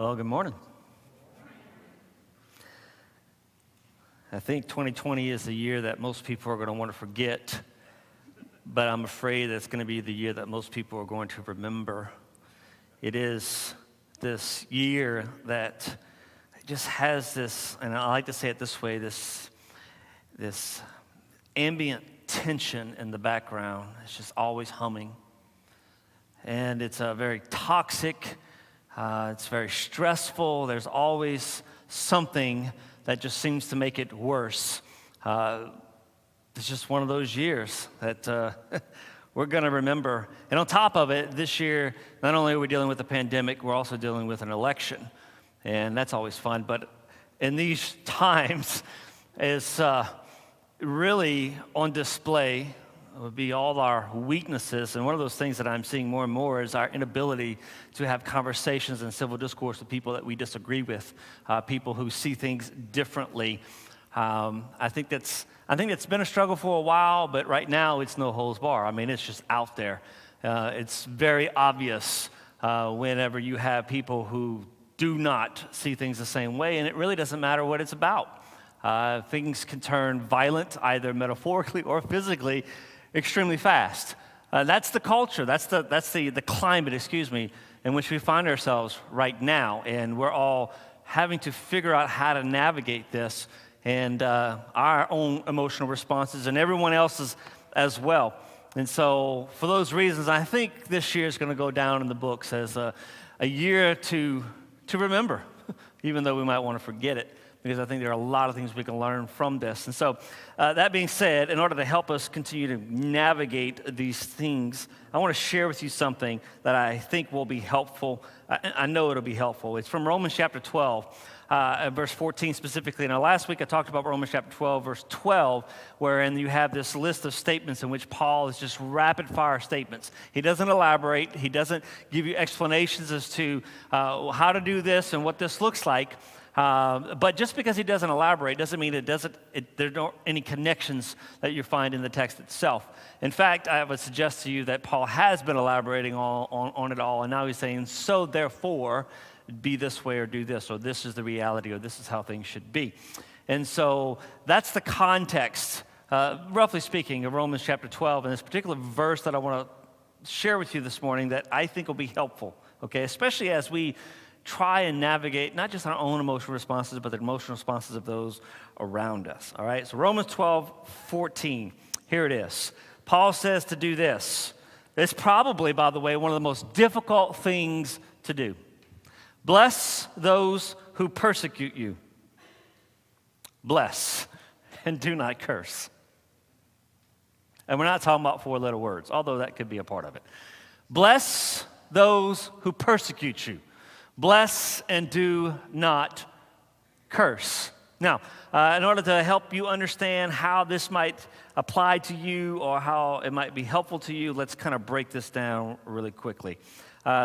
Well, good morning. I think 2020 is the year that most people are going to want to forget, but I'm afraid that it's going to be the year that most people are going to remember. It is this year that just has this, and I like to say it this way, this ambient tension in the background. It's just always humming. And it's a very toxic, it's very stressful. There's always something that just seems to make it worse. It's just one of those years that we're going to remember. And on top of it, this year, not only are we dealing with the pandemic, we're also dealing with an election. And that's always fun. But in these times, is really on display would be all our weaknesses. And one of those things that I'm seeing more and more is our inability to have conversations and civil discourse with people that we disagree with, people who see things differently. I think it's been a struggle for a while, but right now it's no holds bar. I mean, it's just out there. It's very obvious whenever you have people who do not see things the same way, and it really doesn't matter what it's about. Things can turn violent, either metaphorically or physically, extremely fast. That's the culture. That's the climate, in which we find ourselves right now, and we're all having to figure out how to navigate this and our own emotional responses and everyone else's as well. And so, for those reasons, I think this year is going to go down in the books as a year to remember, even though we might want to forget it, because I think there are a lot of things we can learn from this. And so, that being said, in order to help us continue to navigate these things, I want to share with you something that I think will be helpful. I know it'll be helpful. It's from Romans chapter 12, verse 14 specifically. Now, last week I talked about Romans chapter 12, verse 12, wherein you have this list of statements in which Paul is just rapid-fire statements. He doesn't elaborate. He doesn't give you explanations as to how to do this and what this looks like. But just because he doesn't elaborate doesn't mean there aren't any connections that you find in the text itself. In fact, I would suggest to you that Paul has been elaborating on it all, and now he's saying, so therefore, be this way or do this, or this is the reality, or this is how things should be. And so that's the context, roughly speaking, of Romans chapter 12, and this particular verse that I want to share with you this morning that I think will be helpful, okay, especially as we try and navigate not just our own emotional responses, but the emotional responses of those around us, all right? So Romans 12:14, here it is. Paul says to do this. It's probably, by the way, one of the most difficult things to do. Bless those who persecute you. Bless and do not curse. And we're not talking about four-letter words, although that could be a part of it. Bless those who persecute you. Bless and do not curse. Now, in order to help you understand how this might apply to you or how it might be helpful to you, let's kind of break this down really quickly.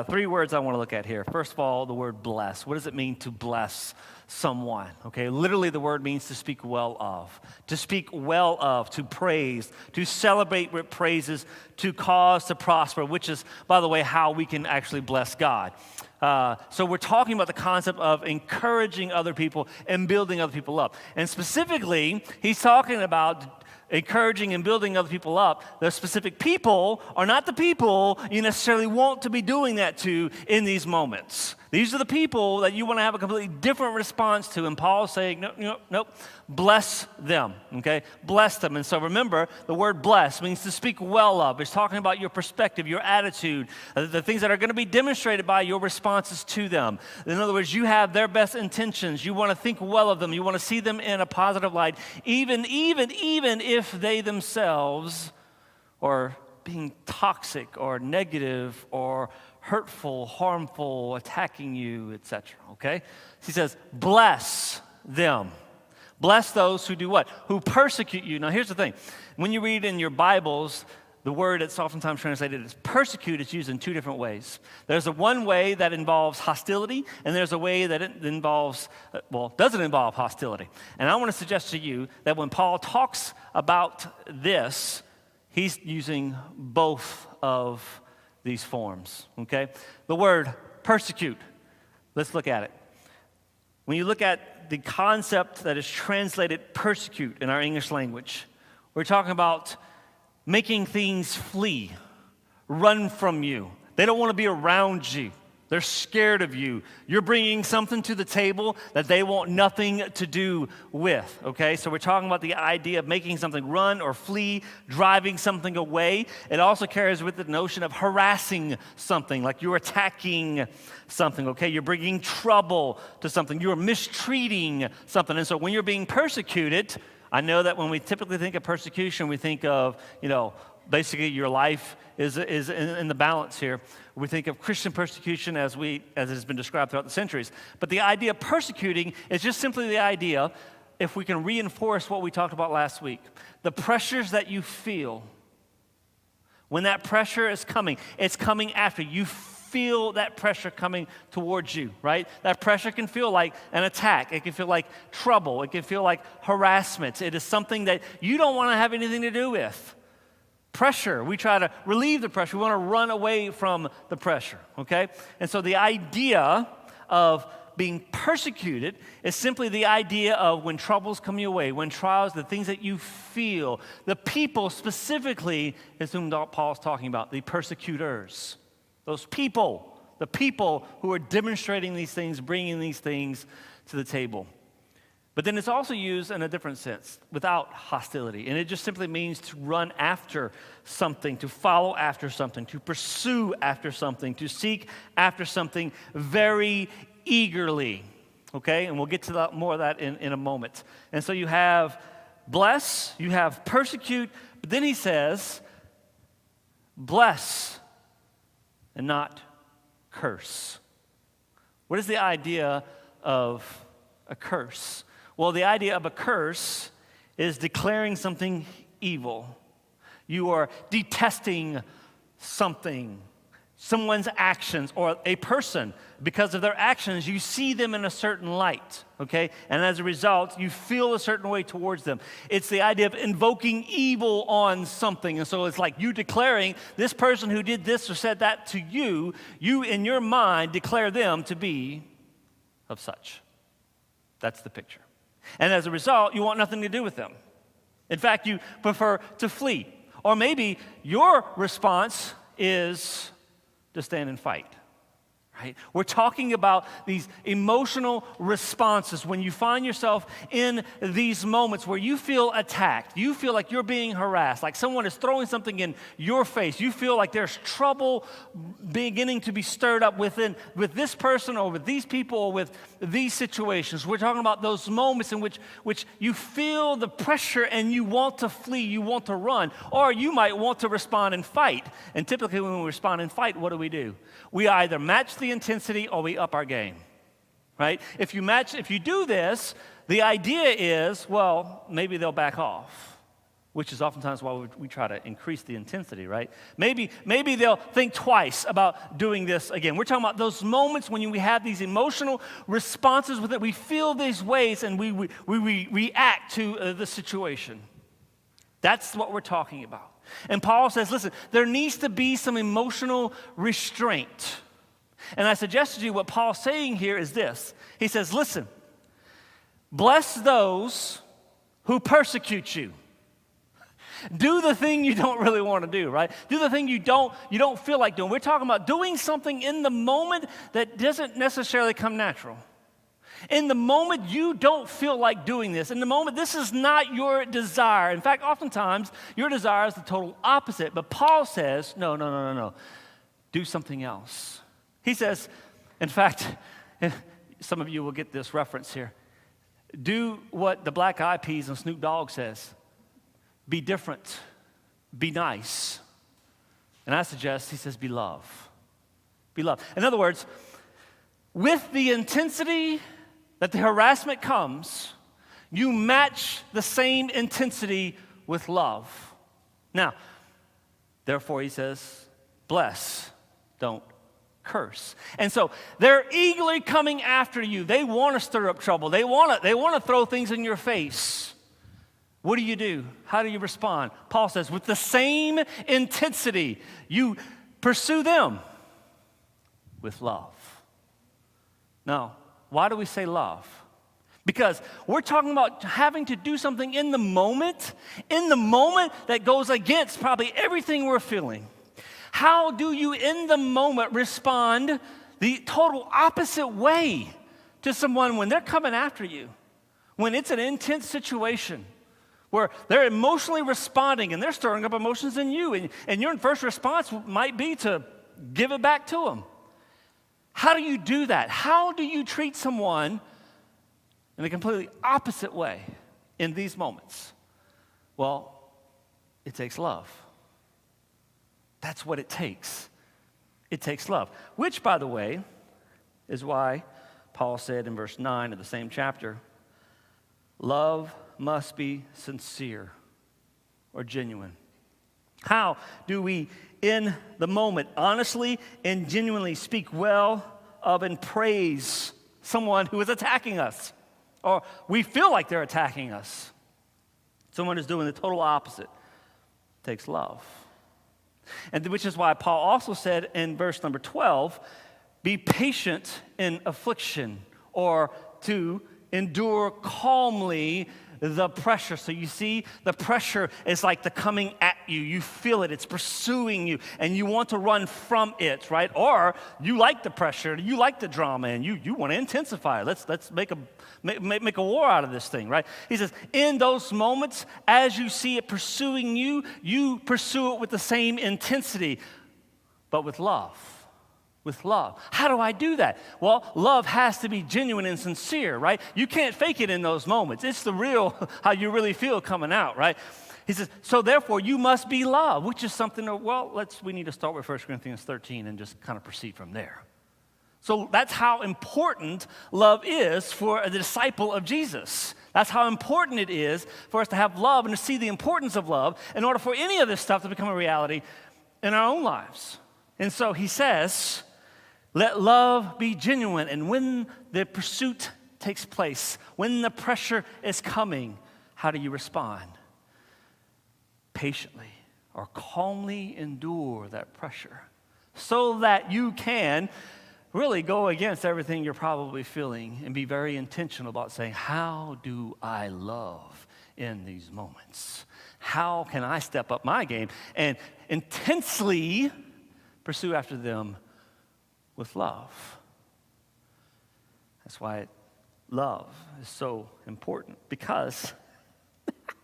Three words I want to look at here. First of all, the word bless. What does it mean to bless someone? Okay, literally the word means to speak well of. To speak well of, to praise, to celebrate with praises, to cause to prosper, which is, by the way, how we can actually bless God. So we're talking about the concept of encouraging other people and building other people up. And specifically, he's talking about encouraging and building other people up. The specific people are not the people you necessarily want to be doing that to in these moments. These are the people that you want to have a completely different response to. And Paul's saying, nope, bless them, okay? Bless them. And so remember, the word bless means to speak well of. It's talking about your perspective, your attitude, the things that are going to be demonstrated by your responses to them. In other words, you have their best intentions. You want to think well of them. You want to see them in a positive light, even if they themselves are being toxic or negative or hurtful, harmful, attacking you, etc. Okay? He says, bless them. Bless those who do what? Who persecute you. Now, here's the thing. When you read in your Bibles, the word that's oftentimes translated as persecute is used in two different ways. There's a one way that involves hostility, and there's a way that it involves, doesn't involve hostility. And I want to suggest to you that when Paul talks about this, he's using both of these forms, okay? The word persecute Let's look at it. When you look at the concept that is translated persecute in our English language, we're talking about making things flee, run from you. They don't want to be around you. They're scared of you. You're bringing something to the table that they want nothing to do with, okay? So we're talking about the idea of making something run or flee, driving something away. It also carries with it the notion of harassing something, like you're attacking something, okay? You're bringing trouble to something. You're mistreating something. And so when you're being persecuted, I know that when we typically think of persecution, we think of, basically your life is in the balance here. We think of Christian persecution as it has been described throughout the centuries. But the idea of persecuting is just simply the idea, if we can reinforce what we talked about last week, the pressures that you feel, when that pressure is coming, it's coming after you. Feel that pressure coming towards you, right? That pressure can feel like an attack. It can feel like trouble. It can feel like harassment. It is something that you don't want to have anything to do with. Pressure, we try to relieve the pressure. We want to run away from the pressure, okay? And so the idea of being persecuted is simply the idea of when troubles come your way, when trials, the things that you feel. The people specifically is whom Paul's talking about, the persecutors. Those people, the people who are demonstrating these things, bringing these things to the table. But then it's also used in a different sense, without hostility. And it just simply means to run after something, to follow after something, to pursue after something, to seek after something very eagerly. Okay? And we'll get to more of that in a moment. And so you have bless, you have persecute, but then he says, bless and not curse. What is the idea of a curse? Well, the idea of a curse is declaring something evil. You are detesting something, someone's actions, or a person. Because of their actions, you see them in a certain light, okay? And as a result, you feel a certain way towards them. It's the idea of invoking evil on something. And so it's like you declaring this person who did this or said that to you, you in your mind declare them to be of such. That's the picture. And as a result, you want nothing to do with them. In fact, you prefer to flee. Or maybe your response is to stand and fight. Right? We're talking about these emotional responses when you find yourself in these moments where you feel attacked, you feel like you're being harassed, like someone is throwing something in your face, you feel like there's trouble beginning to be stirred up with this person or with these people or with these situations. We're talking about those moments in which you feel the pressure and you want to flee, you want to run, or you might want to respond and fight. And typically when we respond and fight, what do? We either match the intensity or we up our game, right? If you do this, the idea is, well, maybe they'll back off, which is oftentimes why we try to increase the intensity, right? Maybe they'll think twice about doing this again. We're talking about those moments when we have these emotional responses with it. We feel these ways and we react to the situation. That's what we're talking about. And Paul says, listen, there needs to be some emotional restraint. And I suggested to you what Paul's saying here is this. He says, listen, bless those who persecute you. Do the thing you don't really want to do, right? Do the thing you don't feel like doing. We're talking about doing something in the moment that doesn't necessarily come natural. In the moment, you don't feel like doing this. In the moment, this is not your desire. In fact, oftentimes, your desire is the total opposite. But Paul says, no. Do something else. He says, in fact, some of you will get this reference here. Do what the Black Eyed Peas and Snoop Dogg says. Be different. Be nice. And I suggest, he says, be love. Be love. In other words, with the intensity that the harassment comes, you match the same intensity with love. Now, therefore, he says, bless, don't curse. And so they're eagerly coming after you. They want to stir up trouble. They want to throw things in your face. What do? How do you respond? Paul says, with the same intensity, you pursue them with love. No. Why do we say love? Because we're talking about having to do something in the moment that goes against probably everything we're feeling. How do you in the moment respond the total opposite way to someone when they're coming after you? When it's an intense situation where they're emotionally responding and they're stirring up emotions in you, and your first response might be to give it back to them. How do you do that? How do you treat someone in a completely opposite way in these moments? Well, it takes love. That's what it takes. It takes love. Which, by the way, is why Paul said in verse 9 of the same chapter, love must be sincere or genuine. How do we, in the moment, honestly and genuinely speak well of and praise someone who is attacking us? Or we feel like they're attacking us. Someone who's doing the total opposite. It takes love. And which is why Paul also said in verse number 12, be patient in affliction, or to endure calmly the pressure. So you see, the pressure is like the coming at you. You feel it. It's pursuing you, and you want to run from it, right? Or you like the pressure, you like the drama, and you want to intensify it. Let's make a war out of this thing, right? He says, in those moments, as you see it pursuing you, you pursue it with the same intensity, but with love. With love. How do I do that? Well, love has to be genuine and sincere, right? You can't fake it in those moments. It's the real, how you really feel coming out, right? He says, so therefore you must be love, which is something, we need to start with 1 Corinthians 13 and just kind of proceed from there. So that's how important love is for a disciple of Jesus. That's how important it is for us to have love and to see the importance of love in order for any of this stuff to become a reality in our own lives. And so he says, let love be genuine, and when the pursuit takes place, when the pressure is coming, how do you respond? Patiently or calmly endure that pressure so that you can really go against everything you're probably feeling and be very intentional about saying, how do I love in these moments? How can I step up my game and intensely pursue after them with love? That's why love is so important, because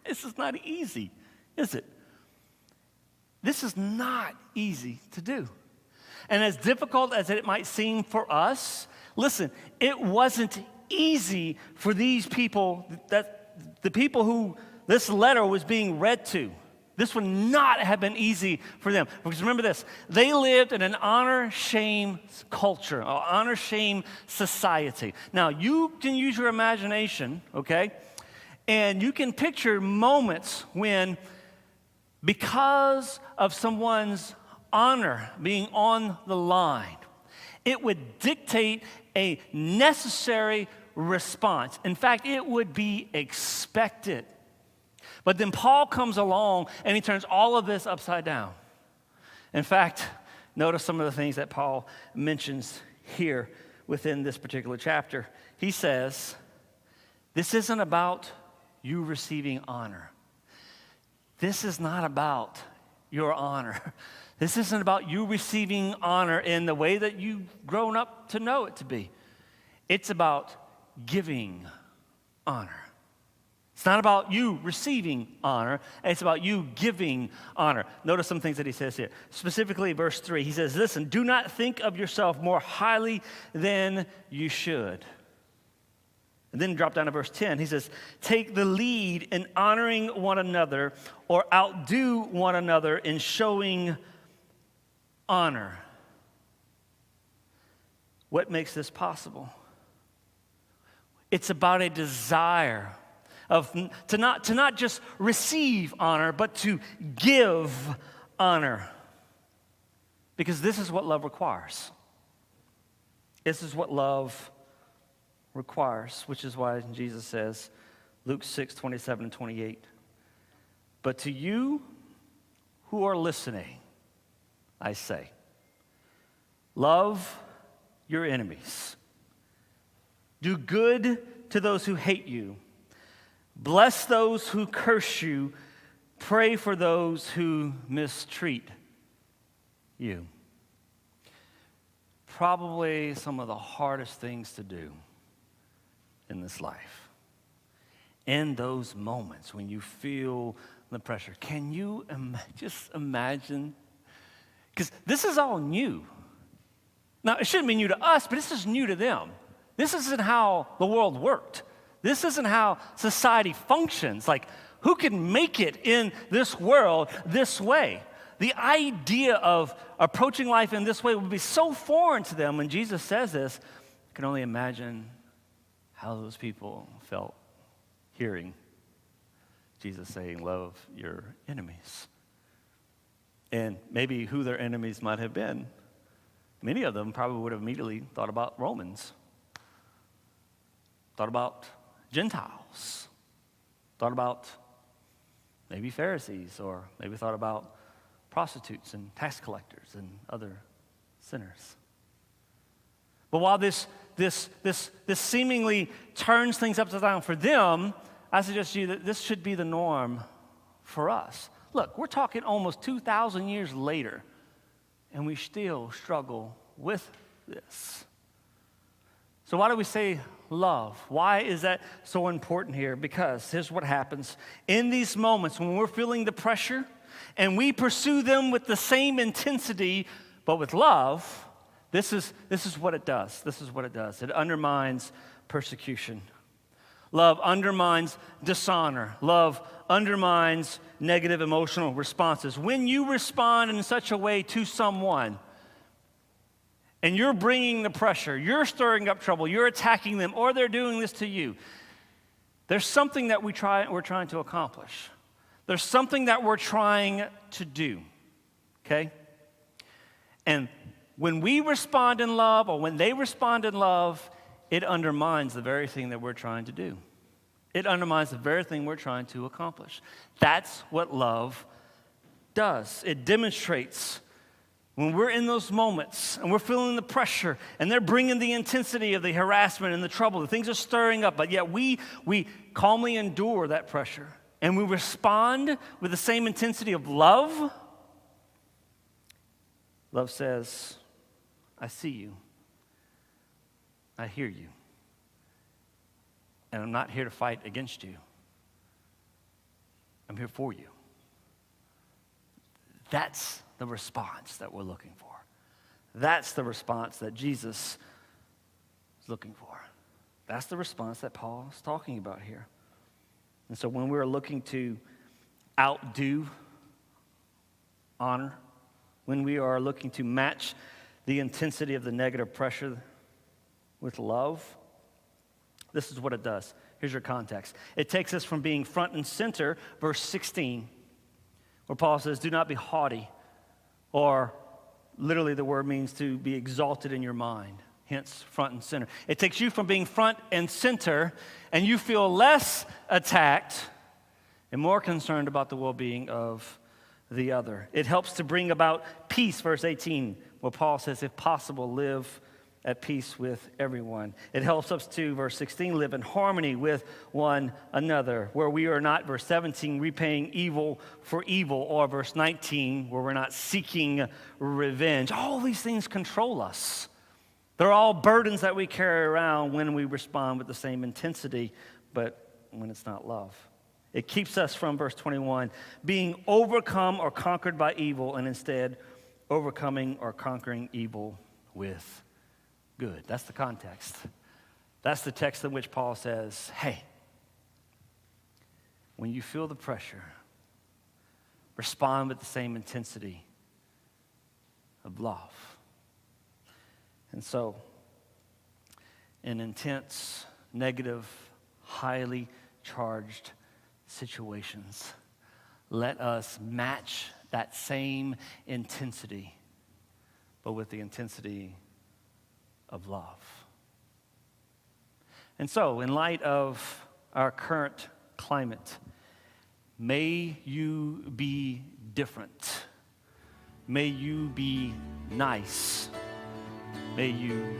this is not easy, is it? This is not easy to do. And as difficult as it might seem for us, listen, it wasn't easy for these people, that the people who this letter was being read to. This would not have been easy for them. Because remember this, they lived in an honor-shame culture, or honor-shame society. Now, you can use your imagination, okay? And you can picture moments when, because of someone's honor being on the line, it would dictate a necessary response. In fact, it would be expected. But then Paul comes along and he turns all of this upside down. In fact, notice some of the things that Paul mentions here within this particular chapter. He says, this isn't about you receiving honor. This is not about your honor. This isn't about you receiving honor in the way that you've grown up to know it to be. It's about giving honor. It's not about you receiving honor. It's about you giving honor. Notice some things that he says here. Specifically, verse 3, he says, listen, do not think of yourself more highly than you should. And then drop down to verse 10. He says, take the lead in honoring one another, or outdo one another in showing honor. What makes this possible? It's about a desire to not just receive honor, but to give honor. Because this is what love requires. This is what love requires, which is why Jesus says, Luke 6:27 and 28, but to you who are listening, I say, love your enemies. Do good to those who hate you. Bless those who curse you. Pray for those who mistreat you. Probably some of the hardest things to do in this life. In those moments when you feel the pressure. Can you just imagine? Because this is all new. Now, it shouldn't be new to us, but this is new to them. This isn't how the world worked. This isn't how society functions. Like, who can make it in this world this way? The idea of approaching life in this way would be so foreign to them. When Jesus says this, I can only imagine how those people felt hearing Jesus saying, love your enemies. And maybe who their enemies might have been. Many of them probably would have immediately thought about Romans, thought about Gentiles, thought about maybe Pharisees, or maybe thought about prostitutes and tax collectors and other sinners. But while this seemingly turns things upside down for them, I suggest to you that this should be the norm for us. Look, we're talking almost 2,000 years later, and we still struggle with this. So why do we say love? Why is that so important here? Because here's what happens. In these moments when we're feeling the pressure and we pursue them with the same intensity, but with love, this is what it does. This is what it does. It undermines persecution. Love undermines dishonor. Love undermines negative emotional responses. When you respond in such a way to someone, and you're bringing the pressure, you're stirring up trouble, you're attacking them, or they're doing this to you, there's something that we're trying to accomplish. There's something that we're trying to do, okay? And when we respond in love, or when they respond in love, it undermines the very thing that we're trying to do. It undermines the very thing we're trying to accomplish. That's what love does. It demonstrates when we're in those moments and we're feeling the pressure and they're bringing the intensity of the harassment and the trouble, the things are stirring up, but yet we calmly endure that pressure and we respond with the same intensity of love. Love says, I see you. I hear you. And I'm not here to fight against you. I'm here for you. That's the response that we're looking for. That's the response that Jesus is looking for. That's the response that Paul is talking about here. And so when we're looking to outdo honor, when we are looking to match the intensity of the negative pressure with love, this is what it does. Here's your context. It takes us from being front and center, verse 16, where Paul says, do not be haughty, or literally the word means to be exalted in your mind, hence front and center. It takes you from being front and center, and you feel less attacked and more concerned about the well-being of the other. It helps to bring about peace, verse 18, where Paul says, if possible, live at peace with everyone. It helps us to, verse 16, live in harmony with one another, where we are not, verse 17, repaying evil for evil, or verse 19, where we're not seeking revenge. All these things control us. They're all burdens that we carry around when we respond with the same intensity, but when it's not love. It keeps us from, verse 21, being overcome or conquered by evil, and instead overcoming or conquering evil with good. That's the context. That's the text in which Paul says, hey, when you feel the pressure, respond with the same intensity of love. And so, in intense, negative, highly charged situations, let us match that same intensity, but with the intensity of love. And so, in light of our current climate, may you be different. May you be nice. May you